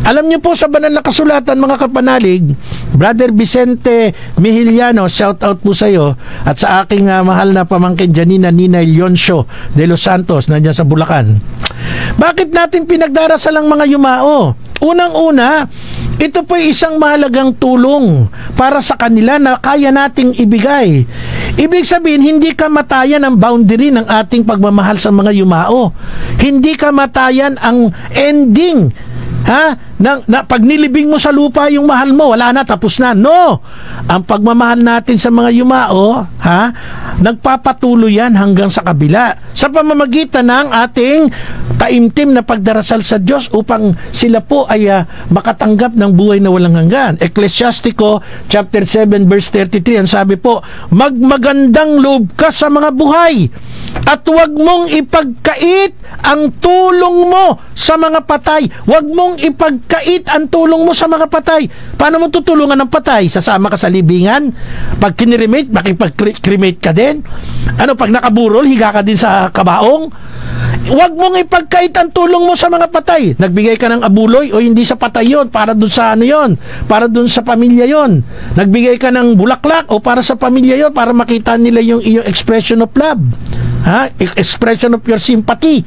Alam niyo po, sa banal na kasulatan, mga kapanalig, Brother Vicente Mihiliano, shout out po sa iyo, at sa aking mahal na pamangkin Janina Nina Leoncio de los Santos, nandiyan sa Bulacan. Bakit natin pinagdarasal ang mga yumao? Unang-una, ito po ay isang mahalagang tulong para sa kanila na kaya nating ibigay. Ibig sabihin, hindi kamatayan ang boundary ng ating pagmamahal sa mga yumao. Hindi kamatayan ang ending. Pag nilibing mo sa lupa yung mahal mo, wala na, tapos na. No! Ang pagmamahal natin sa mga yumao, nagpapatuloy yan hanggang sa kabila. Sa pamamagitan ng ating taimtim na pagdarasal sa Diyos upang sila po ay makatanggap ng buhay na walang hanggan. Ecclesiastico chapter 7 verse 33, ang sabi po, magmagandang loob ka sa mga buhay at huwag mong ipagkait ang tulong mo sa mga patay. Huwag mong ipagkait ang tulong mo sa mga patay. Paano mo tutulungan ng patay? Sasama ka sa libingan? Pag kiniremate, makipag-cremate ka din? Pag nakaburol, higa ka din sa kabaong? Huwag mong ipagkait ang tulong mo sa mga patay. Nagbigay ka ng abuloy o hindi sa patay yon, para dun sa yon, para dun sa pamilya yon. Nagbigay ka ng bulaklak o para sa pamilya yon, para makita nila yung iyong expression of love, expression of your sympathy.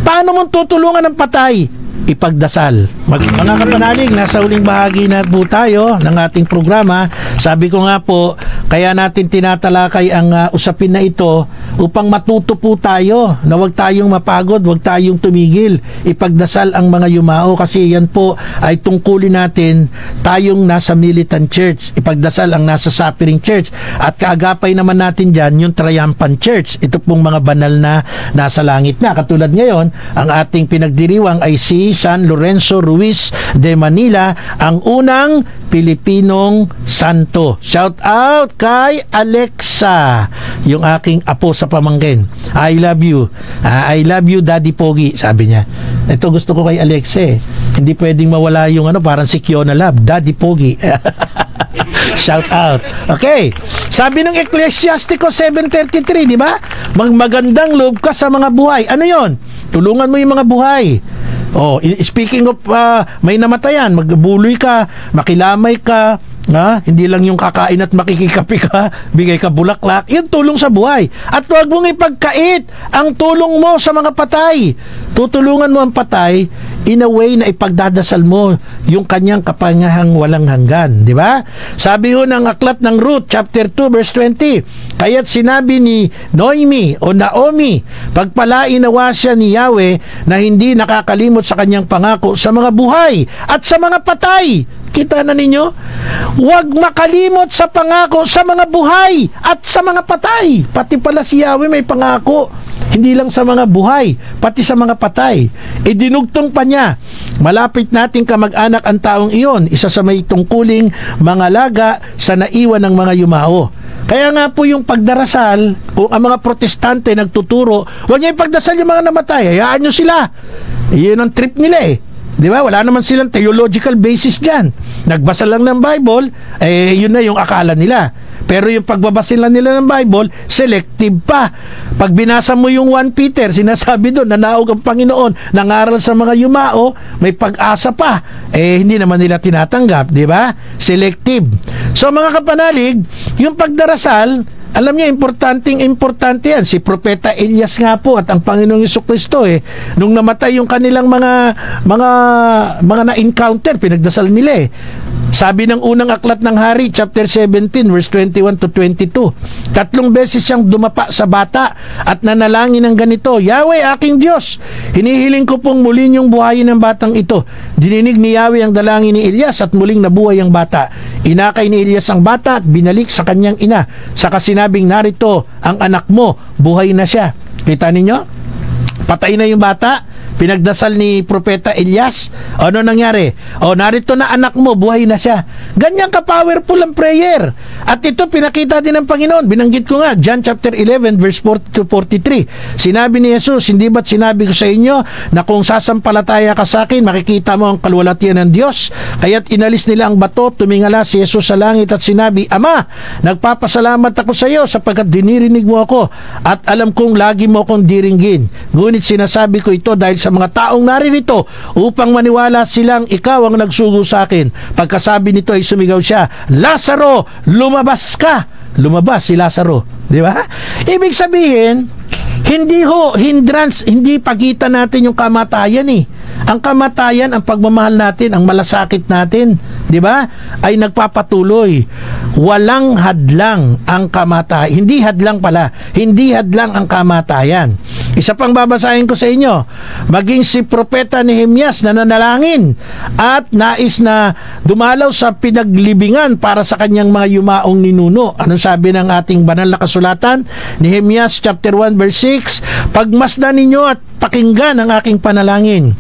Paano mo tutulungan ng patay? Ipagdasal. Mga kapanalig, nasa uling bahagi na po tayo ng ating programa. Sabi ko nga po, kaya natin tinatalakay ang usapin na ito upang matuto po tayo na huwag tayong mapagod, huwag tayong tumigil. Ipagdasal ang mga yumao, kasi yan po ay tungkulin natin tayong nasa militant church. Ipagdasal ang nasa suffering church. At kaagapay naman natin dyan yung triumphant church. Ito pong mga banal na nasa langit na. Katulad ngayon, ang ating pinagdiriwang ay si San Lorenzo Ruiz de Manila, ang unang Pilipinong santo. Shout out kay Alexa, yung aking apo sa pamangkin. I love you. I love you, Daddy Pogi, sabi niya. Ito gusto ko kay Alexa. Hindi pwedeng mawala yung parang si Kiona Love, Daddy Pogi. Shout out. Okay. Sabi ng Ecclesiastico 7:33, di ba? Magmagandang loob ka sa mga buhay. Ano 'yon? Tulungan mo yung mga buhay. Oh, speaking of may namatayan, magbuloy ka, makilamay ka, hindi lang yung kakain at makikikapi ka, bigay ka bulaklak, yun tulong sa buhay. At huwag mong ipagkait ang tulong mo sa mga patay. Tutulungan mo ang patay in a way na ipagdadasal mo yung kanyang kapangahang walang hanggan, di ba? Sabi ho ng aklat ng Ruth chapter 2 verse 20, kaya't sinabi ni Naomi, pagpalain nawa siya ni Yahweh na hindi nakakalimot sa kanyang pangako sa mga buhay at sa mga patay. Kita na ninyo? Huwag makalimot sa pangako sa mga buhay at sa mga patay. Pati pala si Yahweh may pangako. Hindi lang sa mga buhay, pati sa mga patay. Idinugtong pa niya, malapit nating kamag-anak ang taong iyon, isa sa may tungkuling mga laga sa naiwan ng mga yumao. Kaya nga po yung pagdarasal, kung ang mga protestante nagtuturo, huwag niyo ipagdasal yung mga namatay, hayaan nyo sila. Iyon ang trip nila eh. Di ba? Wala naman silang theological basis dyan. Nagbasa lang ng Bible, yun na yung akala nila. Pero yung pagbabasa nila ng Bible, selective pa. Pag binasa mo yung 1 Peter, sinasabi doon, nanaog ang Panginoon, nangaral sa mga yumao, may pag-asa pa. Hindi naman nila tinatanggap, di ba? Selective. So mga kapanalig, yung pagdarasal, alam niyo, importante yan. Si Propeta Elias nga po at ang Panginoong Jesucristo nung namatay yung kanilang mga na-encounter, pinagdasal nila Sabi ng unang aklat ng Hari, chapter 17, verse 21 to 22, 3 beses siyang dumapa sa bata at nanalangin ng ganito, Yahweh, aking Diyos, hinihiling ko pong muling yung buhayin ng batang ito. Dininig ni Yahweh ang dalangin ni Elias at muling nabuhay ang bata. Inakay ni Elias ang bata at binalik sa kanyang ina. Saka sinabing, narito, ang anak mo, buhay na siya. Kita ninyo? Patay na yung bata. Pinagdasal ni Propeta Elias. Ano nangyari? Narito na anak mo, buhay na siya. Ganyan ka-powerful ang prayer. At ito pinakita din ng Panginoon. Binanggit ko nga, John chapter 11 verse 40 to 43. Sinabi ni Jesus, hindi ba't sinabi ko sa inyo na kung sasampalataya ka sa akin, makikita mo ang kalwalhatian ng Diyos? Kaya't inalis nila ang bato, tumingala si Jesus sa langit at sinabi, Ama, nagpapasalamat ako sa iyo sapagkat dinirinig mo ako at alam kong lagi mo akong diringgin. Ngunit sinasabi ko ito dahil sa mga taong naririto upang maniwala silang ikaw ang nagsugo sa akin. Pagkasabi nito ay sumigaw siya, Lazaro, lumabas ka! Lumabas si Lazaro. Di ba? Ibig sabihin, hindi hindrance, hindi pagitan natin yung kamatayan Ang kamatayan, ang pagmamahal natin, ang malasakit natin, di ba? Ay nagpapatuloy. Walang hadlang ang kamatayan. Hindi hadlang pala. Hindi hadlang ang kamatayan. Isa pang babasahin ko sa inyo. Maging si Propeta Nehemias na nanalangin at nais na dumalaw sa pinaglibingan para sa kanyang mga yumaong ninuno. Anong sabi ng ating banal na kasulatan? Nehemias chapter 1 verse 6, pagmasdan ninyo at pakinggan ang aking panalangin.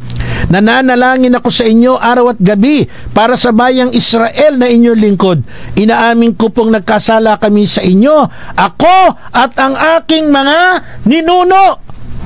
Nananalangin ako sa inyo araw at gabi para sa bayang Israel na inyong lingkod. Inaamin ko pong nagkasala kami sa inyo, ako at ang aking mga ninuno.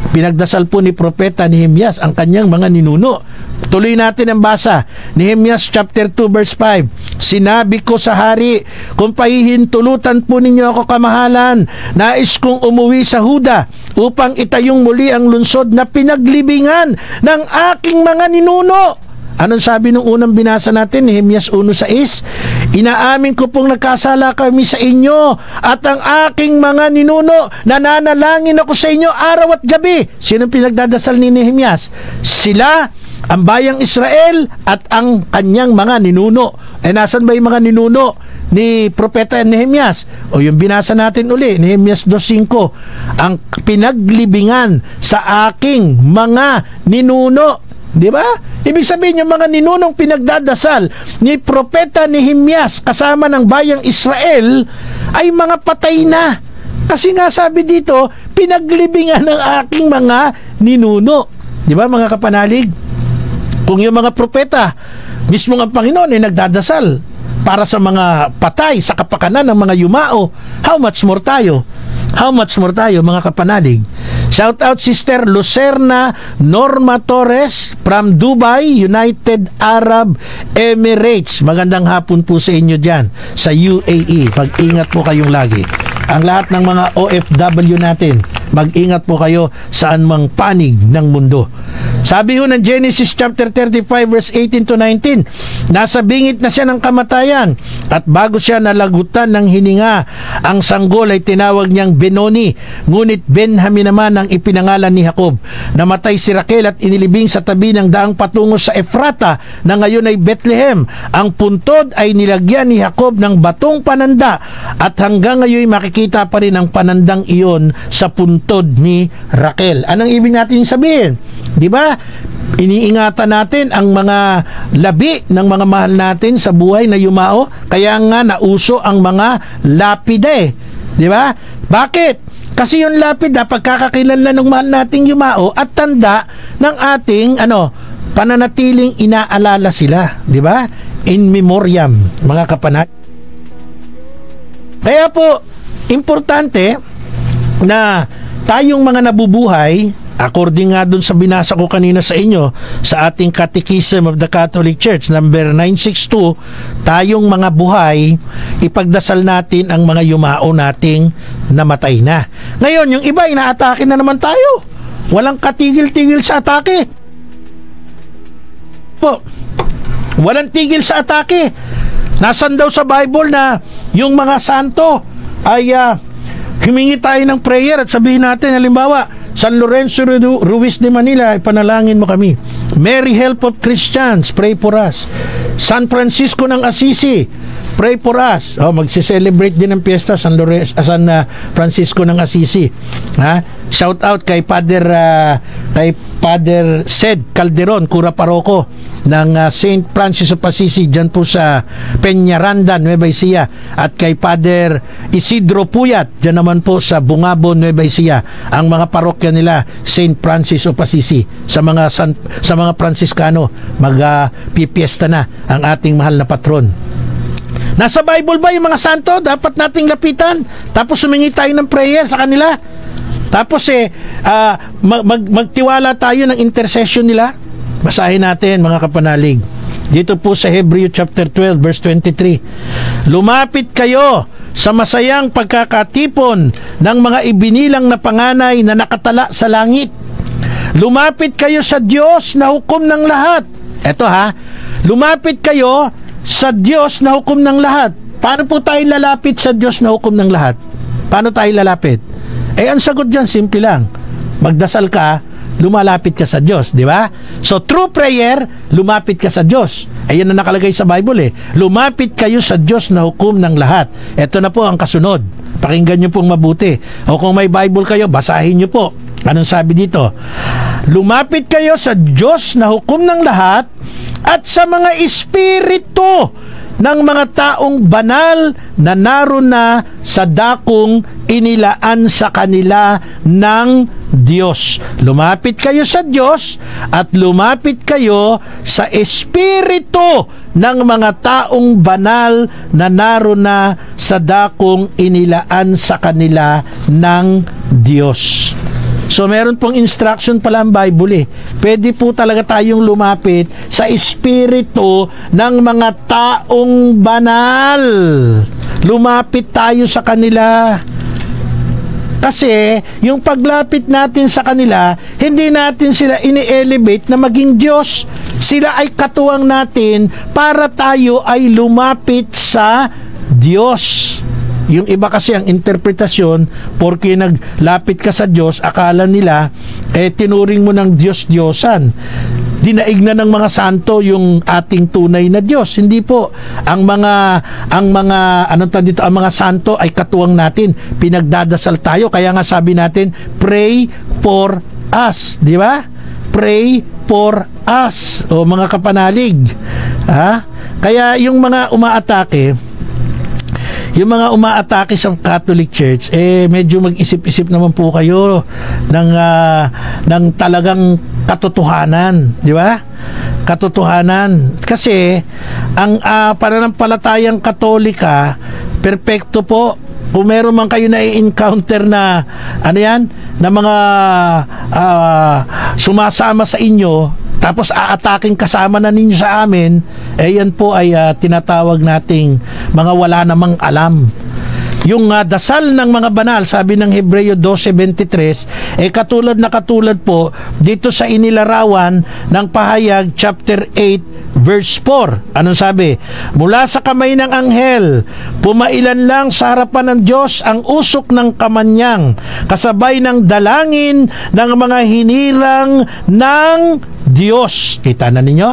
Pinagdasal po ni Propeta Nehemias ang kanyang mga ninuno. Tuloy natin ang basa. Nehemias chapter 2 verse 5. Sinabi ko sa hari, kung pahihintulutan po ninyo ako kamahalan, nais kong umuwi sa Huda upang itayong muli ang lungsod na pinaglibingan ng aking mga ninuno. Anong sabi nung unang binasa natin, Nehemias 1:6? Inaamin ko pong nagkasala kami sa inyo at ang aking mga ninuno, nananalangin ako sa inyo araw at gabi. Sino pinagdadasal ni Nehemias? Sila, ang bayang Israel at ang kanyang mga ninuno. Nasan ba yung mga ninuno ni Propeta Nehemias? O yung binasa natin uli, Nehemias 2:5, ang pinaglibingan sa aking mga ninuno. Di ba? Ibig sabihin yung mga ninunong pinagdadasal ni Propeta Nehemias kasama ng bayang Israel ay mga patay na. Kasi nga sabi dito, pinaglibingan ng aking mga ninuno. Di ba mga kapanalig? Kung yung mga propeta, mismo ang Panginoon ay nagdadasal para sa mga patay sa kapakanan ng mga yumao, how much more tayo? How much more tayo mga kapanalig? Shout out Sister Lucerna Norma Torres from Dubai, United Arab Emirates. Magandang hapon po sa inyo dyan sa UAE. Mag-ingat po kayong lagi. Ang lahat ng mga OFW natin, mag-ingat po kayo saan mang panig ng mundo. Sabi ho ng Genesis chapter 35 verse 18 to 19, nasa bingit na siya ng kamatayan at bago siya nalagutan ng hininga, ang sanggol ay tinawag niyang Benoni, ngunit Benjamin naman ang ipinangalan ni Jacob. Namatay si Raquel at inilibing sa tabi ng daang patungo sa Efrata na ngayon ay Bethlehem. Ang puntod ay nilagyan ni Jacob ng batong pananda at hanggang ngayon makikita pa rin ang panandang iyon sa puntod ni Raquel. Anong ibig natin sabihin? Di ba? Iniingatan natin ang mga labi ng mga mahal natin sa buhay na yumao, kaya nga nauso ang mga lapida eh. Di ba? Bakit? Kasi yung lapida, pagkakakilanlan ng mahal nating yumao at tanda ng ating pananatiling inaalala sila. Di ba? In memoriam, mga kapanat. Kaya po, importante na tayong mga nabubuhay, according nga dun sa binasa ko kanina sa inyo sa ating Catechism of the Catholic Church number 962, tayong mga buhay, ipagdasal natin ang mga yumao nating namatay na. Ngayon, yung iba, inaatake na naman tayo. Walang katigil-tigil sa atake po. Walang tigil sa atake. Nasan daw sa Bible na yung mga santo ay humingi tayo ng prayer at sabihin natin, halimbawa, San Lorenzo Ruiz de Manila, ipanalangin mo kami. Mary Help of Christians, pray for us. San Francisco ng Assisi, pray for us. Magse-celebrate din ng piyesta San Francisco ng Assisi. Shout out kay Father Sed Calderon, Cura Paroko ng St. Francis of Assisi dyan po sa Peñaranda, Nueva Ecija, at kay Father Isidro Puyat dyan naman po sa Bungabo, Nueva Ecija. Ang mga parokya nila St. Francis of Assisi. Sa mga Franciscano, magpipiesta na ang ating mahal na patron. Nasa Bible ba yung mga santo? Dapat nating lapitan, tapos humingi tayo ng prayer sa kanila, tapos magtiwala tayo ng intercession nila. Basahin natin, mga kapanalig, dito po sa Hebreo chapter 12 verse 23. Lumapit kayo sa masayang pagkakatipon ng mga ibinilang na panganay na nakatala sa langit. Lumapit kayo sa Diyos na hukom ng lahat. Eto lumapit kayo sa Diyos na hukom ng lahat. Paano po tayo lalapit sa Diyos na hukom ng lahat? Paano tayo lalapit? Ang sagot dyan, simple lang. Magdasal ka, lumalapit ka sa Diyos, di ba? So, through prayer, lumapit ka sa Diyos. Ayan na nakalagay sa Bible Lumapit kayo sa Diyos na hukom ng lahat. Ito na po ang kasunod. Pakinggan nyo pong mabuti. O kung may Bible kayo, basahin nyo po. Anong sabi dito? Lumapit kayo sa Diyos na hukom ng lahat at sa mga espiritu ng mga taong banal na naroon na sa dakong inilaan sa kanila ng Diyos. Lumapit kayo sa Diyos at lumapit kayo sa espiritu ng mga taong banal na naroon na sa dakong inilaan sa kanila ng Diyos. So, meron pong instruction pala ang Bible Pwede po talaga tayong lumapit sa espiritu ng mga taong banal. Lumapit tayo sa kanila. Kasi, yung paglapit natin sa kanila, hindi natin sila ini-elevate na maging Diyos. Sila ay katuwang natin para tayo ay lumapit sa Diyos. Yung iba kasi ang interpretasyon, porque naglapit ka sa Diyos, akala nila, tinuring mo ng Diyos-Diyosan. Dinaig na ng mga santo yung ating tunay na Diyos. Hindi po. Ang mga santo ay katuwang natin. Pinagdadasal tayo. Kaya nga sabi natin, pray for us. Di ba? Pray for us. O mga kapanalig. Kaya yung mga umaatake sa Catholic Church, medyo mag-isip-isip naman po kayo ng talagang katotohanan, di ba? Katotohanan. Kasi ang pananampalatayang Katolika, perpekto po, kung meron man kayo na i-encounter na ano yan, na mga sumasama sa inyo, tapos aataking kasama na ninyo sa amin, yan po ay tinatawag nating mga wala namang alam. Yung dasal ng mga banal, sabi ng Hebreo 12:23, katulad po dito sa inilarawan ng Pahayag chapter 8 verse 4. Anong sabi? Mula sa kamay ng anghel, pumailan lang sa harapan ng Diyos ang usok ng kamanyang, kasabay ng dalangin ng mga hinirang ng Diyos. Kita na ninyo?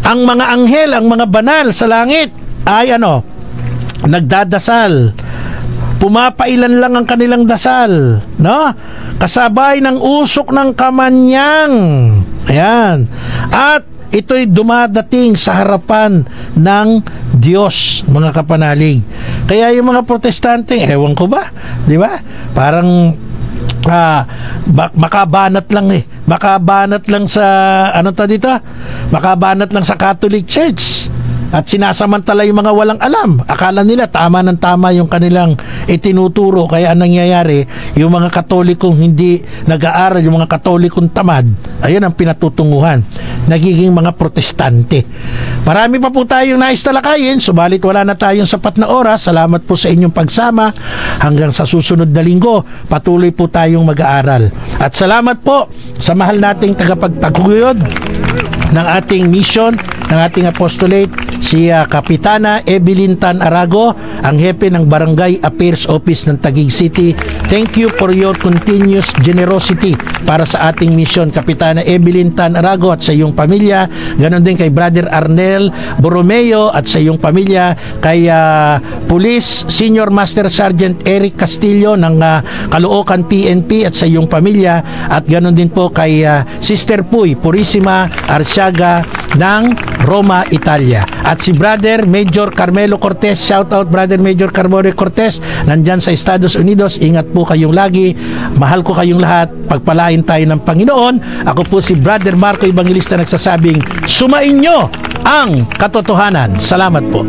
Ang mga anghel, ang mga banal sa langit ay nagdadasal. Pumapailan lang ang kanilang dasal, no? Kasabay ng usok ng kamanyang. Ayan. At ito'y dumadating sa harapan ng Diyos, mga kapanalig. Kaya yung mga protestante, ewan ko ba, di ba? Parang makabanat lang makabanat lang sa makabanat lang sa Catholic Church at sinasamantala yung mga walang alam. Akala nila tama ng tama yung kanilang itinuturo, kaya ang nangyayari, yung mga Katolikong hindi nag-aaral, yung mga Katolikong tamad, ayun ang pinatutunguhan, nagiging mga protestante. Marami pa po tayong nais talakayin, subalit wala na tayong sapat na oras. Salamat po sa inyong pagsama. Hanggang sa susunod na linggo, patuloy po tayong mag-aaral. At salamat po sa mahal nating tagapagtaguyod ng ating mission, ng ating apostolate, si Kapitana Evelyn Tan Arago, ang hepe ng Barangay Affairs Office ng Taguig City. Thank you for your continuous generosity para sa ating mission, Kapitana Evelyn Tan Arago, at sa iyong pamilya. Ganon din kay Brother Arnel Borromeo at sa iyong pamilya, kay Police Senior Master Sergeant Eric Castillo ng Caloocan PNP at sa iyong pamilya, at ganon din po kay Sister Puy Purisima Arsiaga ng Roma, Italia. At si Brother Major Carmelo Cortez, shout out Brother Major Carmelo Cortez, nandyan sa Estados Unidos. Ingat po kayong lagi, mahal ko kayong lahat, pagpalain tayo ng Panginoon. Ako po si Brother Marco Evangelista, nagsasabing sumainyo ang katotohanan. Salamat po.